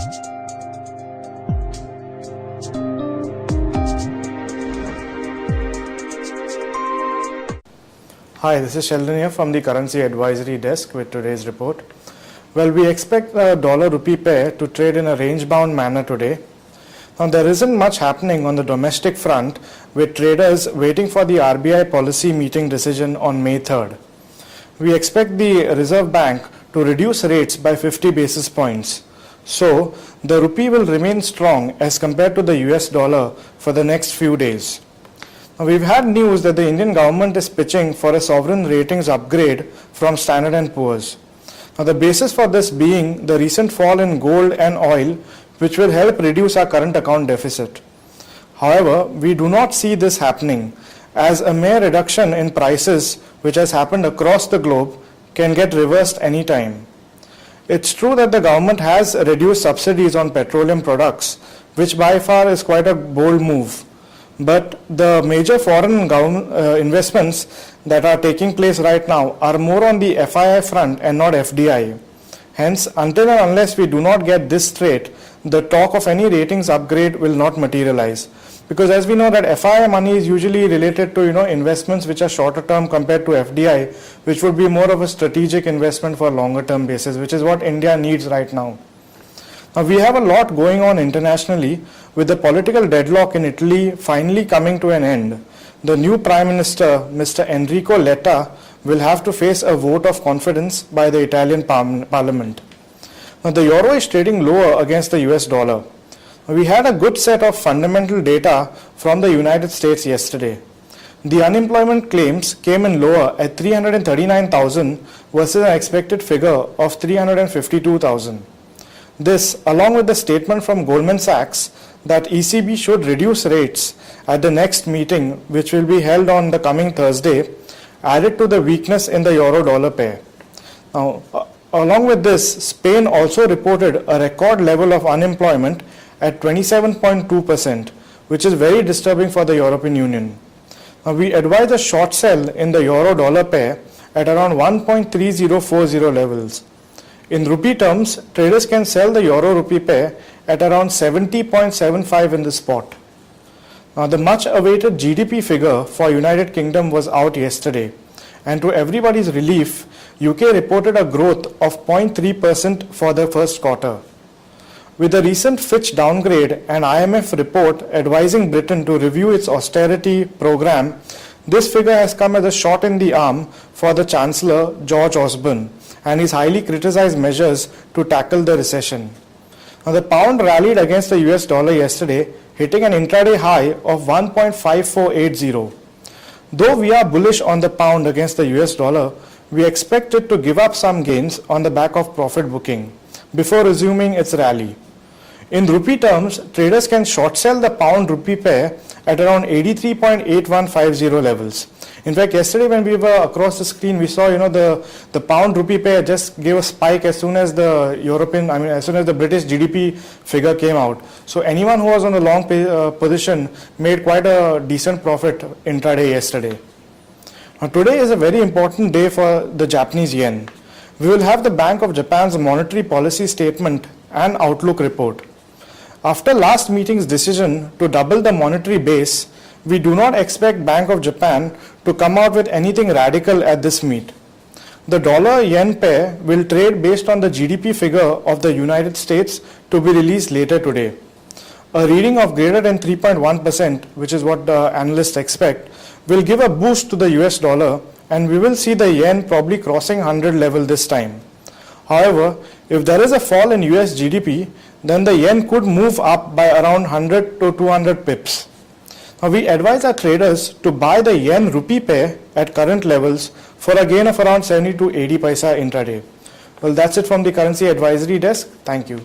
Hi, this is Sheldon here from the Currency Advisory Desk with today's report. Well, we expect the dollar-rupee pair to trade in a range-bound manner today. Now, there isn't much happening on the domestic front, with traders waiting for the RBI policy meeting decision on May 3rd. We expect the Reserve Bank to reduce rates by 50 basis points. So, the rupee will remain strong as compared to the US dollar for the next few days. Now, we've had news that the Indian government is pitching for a sovereign ratings upgrade from Standard & Poor's. Now, the basis for this being the recent fall in gold and oil, which will help reduce our current account deficit. However, we do not see this happening, as a mere reduction in prices, which has happened across the globe, can get reversed anytime. It's true that the government has reduced subsidies on petroleum products, which by far is quite a bold move. But the major foreign investments that are taking place right now are more on the FII front and not FDI. Hence, until and unless we do not get this straight, the talk of any ratings upgrade will not materialize. Because as we know that FII money is usually related to investments which are shorter term compared to FDI, which would be more of a strategic investment for longer term basis, which is what India needs right now. Now, we have a lot going on internationally, with the political deadlock in Italy finally coming to an end. The new Prime Minister, Mr. Enrico Letta, will have to face a vote of confidence by the Italian Parliament. Now, the euro is trading lower against the US dollar. We had a good set of fundamental data from the United States yesterday. The unemployment claims came in lower at 339,000 versus an expected figure of 352,000. This, along with the statement from Goldman Sachs that ECB should reduce rates at the next meeting, which will be held on the coming Thursday, added to the weakness in the euro-dollar pair. Now, along with this, Spain also reported a record level of unemployment at 27.2%, which is very disturbing for the European Union. Now, we advise a short sell in the euro-dollar pair at around 1.3040 levels. In rupee terms, traders can sell the euro-rupee pair at around 70.75 in the spot. Now, the much-awaited GDP figure for United Kingdom was out yesterday, and to everybody's relief, UK reported a growth of 0.3% for the first quarter. With the recent Fitch downgrade and IMF report advising Britain to review its austerity program, this figure has come as a shot in the arm for the Chancellor, George Osborne, and his highly criticized measures to tackle the recession. Now, the pound rallied against the US dollar yesterday, hitting an intraday high of 1.5480. Though we are bullish on the pound against the US dollar, we expect it to give up some gains on the back of profit booking before resuming its rally. In rupee terms, traders can short sell the pound rupee pair at around 83.8150 levels. In fact, yesterday when we were across the screen, we saw the pound rupee pair just gave a spike as soon as as soon as the British GDP figure came out. So anyone who was on a long position made quite a decent profit intraday yesterday. Now, today is a very important day for the Japanese yen. We will have the Bank of Japan's monetary policy statement and outlook report. After last meeting's decision to double the monetary base, we do not expect Bank of Japan to come out with anything radical at this meet. The dollar-yen pair will trade based on the GDP figure of the United States to be released later today. A reading of greater than 3.1%, which is what the analysts expect, will give a boost to the US dollar, and we will see the yen probably crossing 100 level this time. However, if there is a fall in US GDP, then the yen could move up by around 100 to 200 pips. Now, we advise our traders to buy the yen-rupee pair at current levels for a gain of around 70 to 80 paisa intraday. Well, that's it from the Currency Advisory Desk. Thank you.